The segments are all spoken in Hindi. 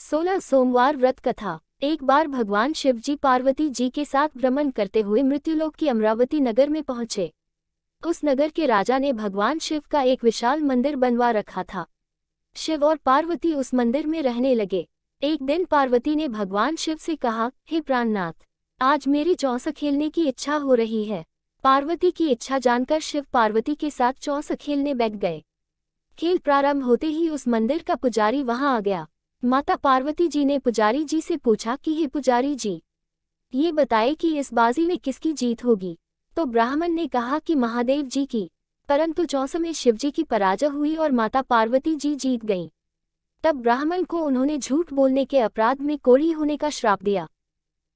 16 सोमवार व्रत कथा। एक बार भगवान शिव जी पार्वती जी के साथ भ्रमण करते हुए मृत्युलोक की अमरावती नगर में पहुंचे। उस नगर के राजा ने भगवान शिव का एक विशाल मंदिर बनवा रखा था। शिव और पार्वती उस मंदिर में रहने लगे। एक दिन पार्वती ने भगवान शिव से कहा, हे प्राणनाथ, आज मेरी चौस खेलने की इच्छा हो रही है। पार्वती की इच्छा जानकर शिव पार्वती के साथ चौस खेलने बैठ गए। खेल प्रारंभ होते ही उस मंदिर का पुजारी वहां आ गया। माता पार्वती जी ने पुजारी जी से पूछा कि हे पुजारी जी, ये बताए कि इस बाजी में किसकी जीत होगी। तो ब्राह्मण ने कहा कि महादेव जी की, परंतु चौस में शिव जी की पराजय हुई और माता पार्वती जी जीत गईं। तब ब्राह्मण को उन्होंने झूठ बोलने के अपराध में कोढ़ी होने का श्राप दिया।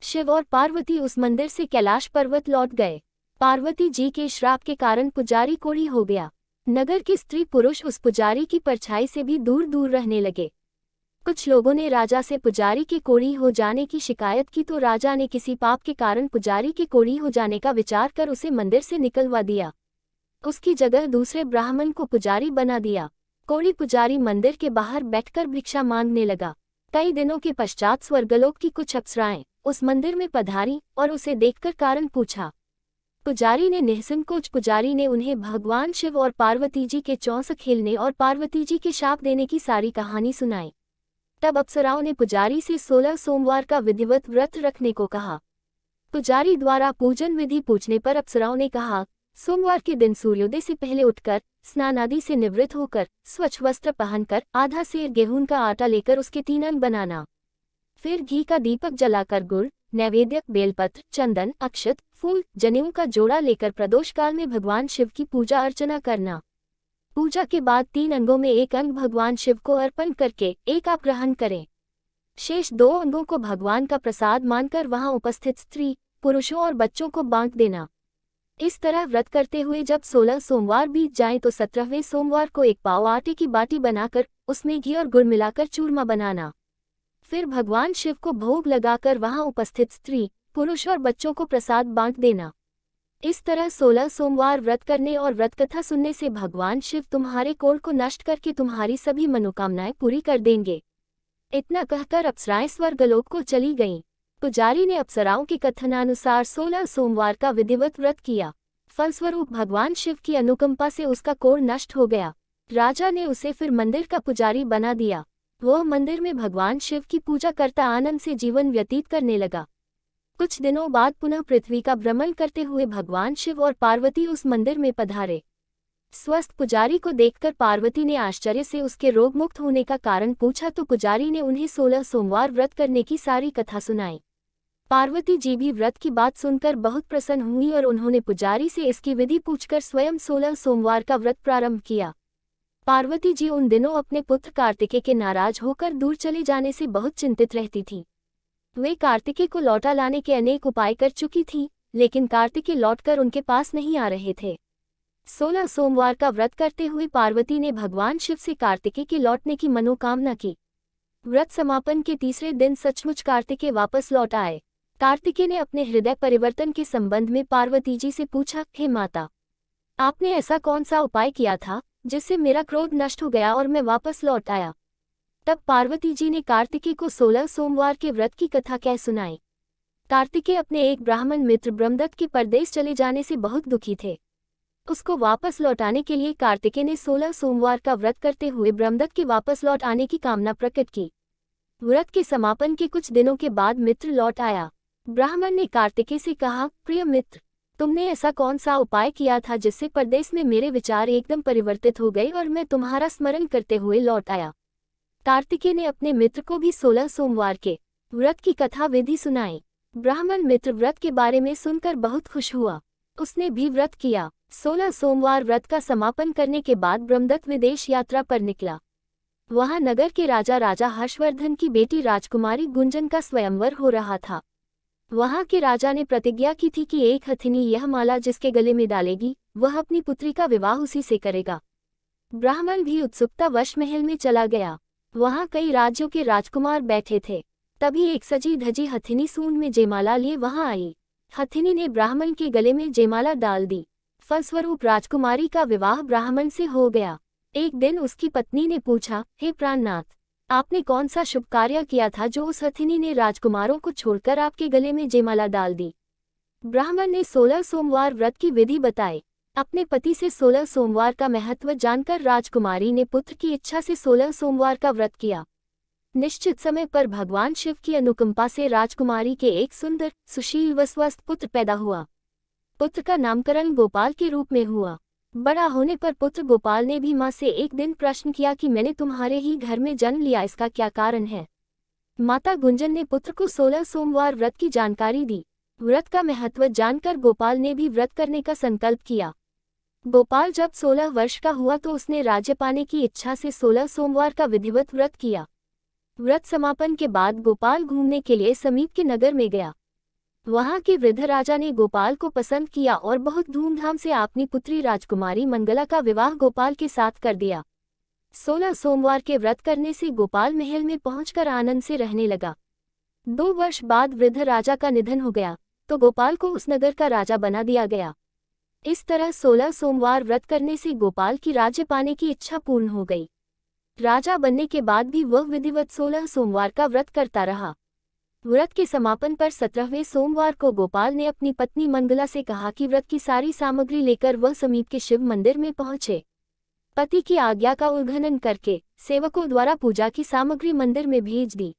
शिव और पार्वती उस मंदिर से कैलाश पर्वत लौट गए। पार्वती जी के श्राप के कारण पुजारी कोढ़ी हो गया। नगर के स्त्री पुरुष उस पुजारी की परछाई से भी दूर दूर रहने लगे। कुछ लोगों ने राजा से पुजारी के कोढ़ी हो जाने की शिकायत की तो राजा ने किसी पाप के कारण पुजारी के कोढ़ी हो जाने का विचार कर उसे मंदिर से निकलवा दिया। उसकी जगह दूसरे ब्राह्मण को पुजारी बना दिया। कोढ़ी पुजारी मंदिर के बाहर बैठकर भिक्षा मांगने लगा। कई दिनों के पश्चात स्वर्गलोक की कुछ अप्सराएं उस मंदिर में पधारी और उसे देखकर कारण पूछा। पुजारी ने निःसंकोच पुजारी ने उन्हें भगवान शिव और पार्वती जी के चौस खेलने और पार्वती जी के शाप देने की सारी कहानी सुनाई। तब अप्सराओं ने पुजारी से 16 सोमवार का विधिवत व्रत रखने को कहा। पुजारी द्वारा पूजन विधि पूछने पर अप्सराओं ने कहा, सोमवार के दिन सूर्योदय से पहले उठकर स्नान आदि से निवृत्त होकर स्वच्छ वस्त्र पहनकर आधा सेर गेहूं का आटा लेकर उसके 3 अंग बनाना। फिर घी का दीपक जलाकर गुड़, नैवेद्य, बेलपत्र, चंदन, अक्षत, फूल, जनेऊ का जोड़ा लेकर प्रदोष काल में भगवान शिव की पूजा अर्चना करना। पूजा के बाद 3 अंगों में एक अंग भगवान शिव को अर्पण करके एक आप ग्रहण करें। शेष 2 अंगों को भगवान का प्रसाद मानकर वहां उपस्थित स्त्री, पुरुषों और बच्चों को बांट देना। इस तरह व्रत करते हुए जब 16 सोमवार बीत जाएं तो 17वें सोमवार को एक पाव आटे की बाटी बनाकर उसमें घी और गुड़ मिलाकर चूरमा बनाना। फिर भगवान शिव को भोग लगाकर वहां उपस्थित स्त्री, पुरुष और बच्चों को प्रसाद बांट देना। इस तरह 16 सोमवार व्रत करने और व्रत कथा सुनने से भगवान शिव तुम्हारे कोढ़ को नष्ट करके तुम्हारी सभी मनोकामनाएं पूरी कर देंगे। इतना कहकर अप्सराएं स्वर्गलोक को चली गईं। पुजारी ने अप्सराओं के कथनानुसार 16 सोमवार का विधिवत व्रत किया। फलस्वरूप भगवान शिव की अनुकंपा से उसका कोढ़ नष्ट हो गया। राजा ने उसे फिर मंदिर का पुजारी बना दिया। वह मंदिर में भगवान शिव की पूजा करता आनंद से जीवन व्यतीत करने लगा। कुछ दिनों बाद पुनः पृथ्वी का भ्रमण करते हुए भगवान शिव और पार्वती उस मंदिर में पधारे। स्वस्थ पुजारी को देखकर पार्वती ने आश्चर्य से उसके रोग मुक्त होने का कारण पूछा तो पुजारी ने उन्हें 16 सोमवार व्रत करने की सारी कथा सुनाई। पार्वती जी भी व्रत की बात सुनकर बहुत प्रसन्न हुई और उन्होंने पुजारी से इसकी विधि पूछकर स्वयं 16 सोमवार का व्रत प्रारंभ किया। पार्वती जी उन दिनों अपने पुत्र कार्तिकेय के नाराज होकर दूर चले जाने से बहुत चिंतित रहती थीं। वे कार्तिकेय को लौटा लाने के अनेक उपाय कर चुकी थीं, लेकिन कार्तिकेय लौटकर उनके पास नहीं आ रहे थे। 16 सोमवार का व्रत करते हुए पार्वती ने भगवान शिव से कार्तिकेय के लौटने की मनोकामना की। व्रत समापन के तीसरे दिन सचमुच कार्तिकेय वापस लौट आए। कार्तिकेय ने अपने हृदय परिवर्तन के संबंध में पार्वती जी से पूछा, हे माता, आपने ऐसा कौन सा उपाय किया था जिससे मेरा क्रोध नष्ट हो गया और मैं वापस लौट आया। तब पार्वती जी ने कार्तिकेय को 16 सोमवार के व्रत की कथा कह सुनाई। कार्तिकेय अपने एक ब्राह्मण मित्र ब्रह्मदत्त के परदेश चले जाने से बहुत दुखी थे। उसको वापस लौटाने के लिए कार्तिकेय ने 16 सोमवार का व्रत करते हुए ब्रह्मदत्त के वापस लौट आने की कामना प्रकट की। व्रत के समापन के कुछ दिनों के बाद मित्र लौट आया। ब्राह्मण ने कार्तिकेय से कहा, प्रिय मित्र, तुमने ऐसा कौन सा उपाय किया था जिससे परदेश में मेरे विचार एकदम परिवर्तित हो गए और मैं तुम्हारा स्मरण करते हुए लौट आया। कार्तिकेय ने अपने मित्र को भी 16 सोमवार के व्रत की कथा विधि सुनाई। ब्राह्मण मित्र व्रत के बारे में सुनकर बहुत खुश हुआ। उसने भी व्रत किया। 16 सोमवार व्रत का समापन करने के बाद ब्रह्मदत्त विदेश यात्रा पर निकला। वहां नगर के राजा हर्षवर्धन की बेटी राजकुमारी गुंजन का स्वयंवर हो रहा था। वहां के राजा ने प्रतिज्ञा की थी कि एक हथिनी यह माला जिसके गले में डालेगी वह अपनी पुत्री का विवाह उसी से करेगा। ब्राह्मण भी उत्सुकतावश महल में चला गया। वहां कई राज्यों के राजकुमार बैठे थे। तभी एक सजी धजी हथिनी सूंड में जयमाला लिए वहां आई। हथिनी ने ब्राह्मण के गले में जयमाला डाल दी। फलस्वरूप राजकुमारी का विवाह ब्राह्मण से हो गया। एक दिन उसकी पत्नी ने पूछा, हे प्राणनाथ, आपने कौन सा शुभ कार्य किया था जो उस हथिनी ने राजकुमारों को छोड़कर आपके गले में जयमाला डाल दी? ब्राह्मण ने 16 सोमवार व्रत की विधि बताई। अपने पति से 16 सोमवार का महत्व जानकर राजकुमारी ने पुत्र की इच्छा से 16 सोमवार का व्रत किया। निश्चित समय पर भगवान शिव की अनुकंपा से राजकुमारी के एक सुंदर, सुशील व स्वस्थ पुत्र पैदा हुआ। पुत्र का नामकरण गोपाल के रूप में हुआ। बड़ा होने पर पुत्र गोपाल ने भी मां से एक दिन प्रश्न किया कि मैंने तुम्हारे ही घर में जन्म लिया, इसका क्या कारण है? माता गुंजन ने पुत्र को 16 सोमवार व्रत की जानकारी दी। व्रत का महत्व जानकर गोपाल ने भी व्रत करने का संकल्प किया। गोपाल जब 16 वर्ष का हुआ तो उसने राज्य पाने की इच्छा से 16 सोमवार का विधिवत व्रत किया। व्रत समापन के बाद गोपाल घूमने के लिए समीप के नगर में गया। वहां के वृद्ध राजा ने गोपाल को पसंद किया और बहुत धूमधाम से अपनी पुत्री राजकुमारी मंगला का विवाह गोपाल के साथ कर दिया। 16 सोमवार के व्रत करने से गोपाल महल में पहुंचकर आनंद से रहने लगा। 2 वर्ष बाद वृद्ध राजा का निधन हो गया तो गोपाल को उस नगर का राजा बना दिया गया। इस तरह 16 सोमवार व्रत करने से गोपाल की राज्य पाने की इच्छा पूर्ण हो गई। राजा बनने के बाद भी वह विधिवत 16 सोमवार का व्रत करता रहा। व्रत के समापन पर 17वें सोमवार को गोपाल ने अपनी पत्नी मंगला से कहा कि व्रत की सारी सामग्री लेकर वह समीप के शिव मंदिर में पहुंचे। पति की आज्ञा का उल्लंघन करके सेवकों द्वारा पूजा की सामग्री मंदिर में भेज दी।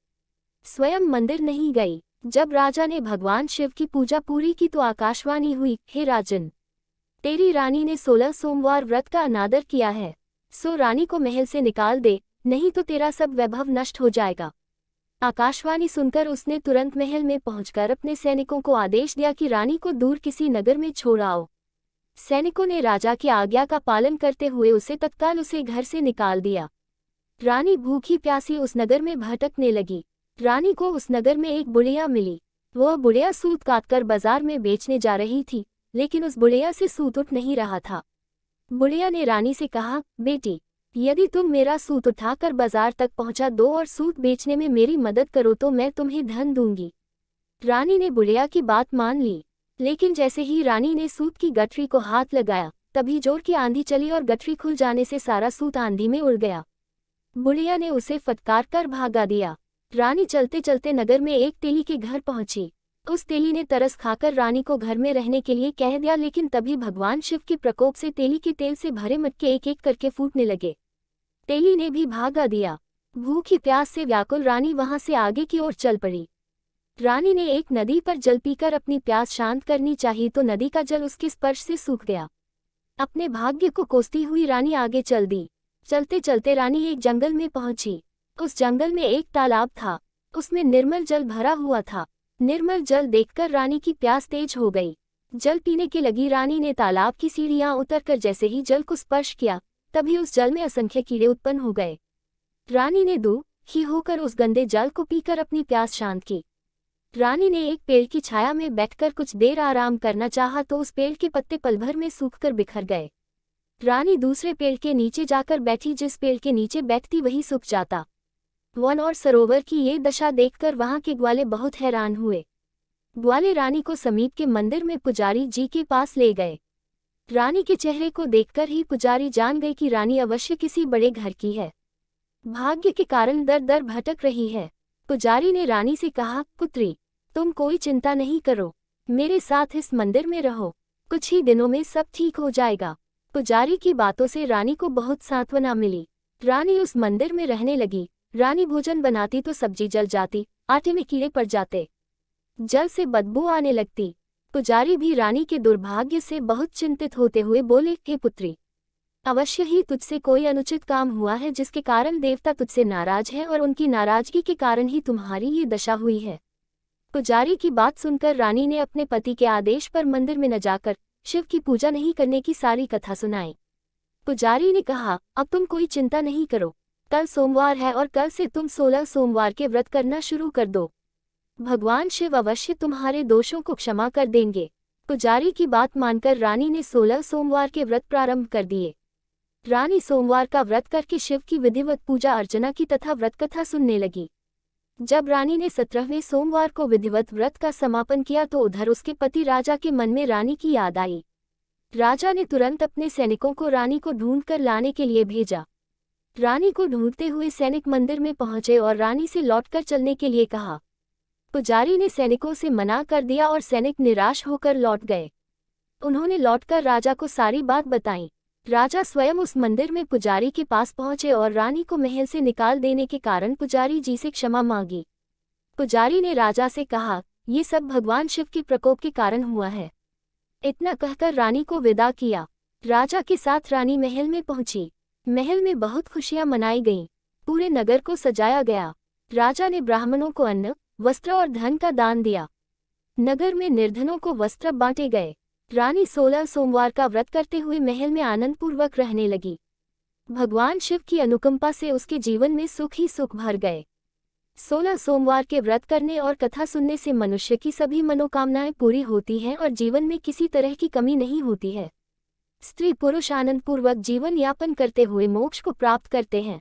स्वयं मंदिर नहीं गई। जब राजा ने भगवान शिव की पूजा पूरी की तो आकाशवाणी हुई, हे राजन, तेरी रानी ने 16 सोमवार व्रत का अनादर किया है, सो रानी को महल से निकाल दे, नहीं तो तेरा सब वैभव नष्ट हो जाएगा। आकाशवाणी सुनकर उसने तुरंत महल में पहुंचकर अपने सैनिकों को आदेश दिया कि रानी को दूर किसी नगर में छोड़ आओ। सैनिकों ने राजा की आज्ञा का पालन करते हुए उसे तत्काल उसे घर से निकाल दिया। रानी भूखी प्यासी उस नगर में भटकने लगी। रानी को उस नगर में एक बुढ़िया मिली। वह बुढ़िया सूत काटकर बाजार में बेचने जा रही थी, लेकिन उस बुढ़िया से सूत उठ नहीं रहा था। बुढ़िया ने रानी से कहा, बेटी, यदि तुम मेरा सूत उठाकर बाजार तक पहुंचा दो और सूत बेचने में मेरी मदद करो तो मैं तुम्हें धन दूंगी। रानी ने बुढ़िया की बात मान ली, लेकिन जैसे ही रानी ने सूत की गठरी को हाथ लगाया तभी जोर की आंधी चली और गठरी खुल जाने से सारा सूत आंधी में उड़ गया। बुढ़िया ने उसे फटकार कर भागा दिया। रानी चलते चलते नगर में एक तेली के घर पहुंची। उस तेली ने तरस खाकर रानी को घर में रहने के लिए कह दिया, लेकिन तभी भगवान शिव के प्रकोप से तेली के तेल से भरे मटके एक एक करके फूटने लगे। तेली ने भी भागा दिया। भूखी प्यास से व्याकुल रानी वहां से आगे की ओर चल पड़ी। रानी ने एक नदी पर जल पीकर अपनी प्यास शांत करनी चाहिए तो नदी का जल उसके स्पर्श से सूख गया। अपने भाग्य को कोसती हुई रानी आगे चल दी। चलते चलते रानी एक जंगल में पहुंची। उस जंगल में एक तालाब था, उसमें निर्मल जल भरा हुआ था। निर्मल जल देखकर रानी की प्यास तेज हो गई। जल पीने के लगी रानी ने तालाब की सीढ़ियां उतरकर जैसे ही जल को स्पर्श किया तभी उस जल में असंख्य कीड़े उत्पन्न हो गए। रानी ने दुखी होकर उस गंदे जल को पीकर अपनी प्यास शांत की। रानी ने एक पेड़ की छाया में बैठकर कुछ देर आराम करना चाहा तो उस पेड़ के पत्ते पल भर में सूखकर बिखर गए। रानी दूसरे पेड़ के नीचे जाकर बैठी। जिस पेड़ के नीचे बैठती वही सूख जाता। वन और सरोवर की ये दशा देखकर वहां के ग्वाले बहुत हैरान हुए। ग्वाले रानी को समीप के मंदिर में पुजारी जी के पास ले गए। रानी के चेहरे को देखकर ही पुजारी जान गए कि रानी अवश्य किसी बड़े घर की है। भाग्य के कारण दर दर भटक रही है। पुजारी ने रानी से कहा, पुत्री, तुम कोई चिंता नहीं करो, मेरे साथ इस मंदिर में रहो, कुछ ही दिनों में सब ठीक हो जाएगा। पुजारी की बातों से रानी को बहुत सांत्वना मिली। रानी उस मंदिर में रहने लगी। रानी भोजन बनाती तो सब्जी जल जाती, आटे में कीड़े पड़ जाते, जल से बदबू आने लगती। पुजारी भी रानी के दुर्भाग्य से बहुत चिंतित होते हुए बोले, हे पुत्री, अवश्य ही तुझसे कोई अनुचित काम हुआ है जिसके कारण देवता तुझसे नाराज है और उनकी नाराजगी के कारण ही तुम्हारी ये दशा हुई है। पुजारी की बात सुनकर रानी ने अपने पति के आदेश पर मंदिर में न जाकर शिव की पूजा नहीं करने की सारी कथा सुनाई। पुजारी ने कहा, अब तुम कोई चिंता नहीं करो, कल सोमवार है और कल से तुम 16 सोमवार के व्रत करना शुरू कर दो। भगवान शिव अवश्य तुम्हारे दोषों को क्षमा कर देंगे। पुजारी की बात मानकर रानी ने 16 सोमवार के व्रत प्रारंभ कर दिए। रानी सोमवार का व्रत करके शिव की विधिवत पूजा अर्चना की तथा व्रत कथा सुनने लगी। जब रानी ने 17वें सोमवार को विधिवत व्रत का समापन किया तो उधर उसके पति राजा के मन में रानी की याद आई। राजा ने तुरंत अपने सैनिकों को रानी को ढूंढकर लाने के लिए भेजा। रानी को ढूंढते हुए सैनिक मंदिर में पहुंचे और रानी से लौटकर चलने के लिए कहा। पुजारी ने सैनिकों से मना कर दिया और सैनिक निराश होकर लौट गए। उन्होंने लौटकर राजा को सारी बात बताई। राजा स्वयं उस मंदिर में पुजारी के पास पहुंचे और रानी को महल से निकाल देने के कारण पुजारी जी से क्षमा मांगी। पुजारी ने राजा से कहा, ये सब भगवान शिव के प्रकोप के कारण हुआ है। इतना कहकर रानी को विदा किया। राजा के साथ रानी महल में पहुंची। महल में बहुत खुशियां मनाई गईं। पूरे नगर को सजाया गया। राजा ने ब्राह्मणों को अन्न, वस्त्र और धन का दान दिया। नगर में निर्धनों को वस्त्र बांटे गए। रानी 16 सोमवार का व्रत करते हुए महल में आनंदपूर्वक रहने लगी। भगवान शिव की अनुकंपा से उसके जीवन में सुख ही सुख भर गए। 16 सोमवार के व्रत करने और कथा सुनने से मनुष्य की सभी मनोकामनाएं पूरी होती हैं और जीवन में किसी तरह की कमी नहीं होती है। स्त्री पुरुष आनंदपूर्वक जीवन यापन करते हुए मोक्ष को प्राप्त करते हैं।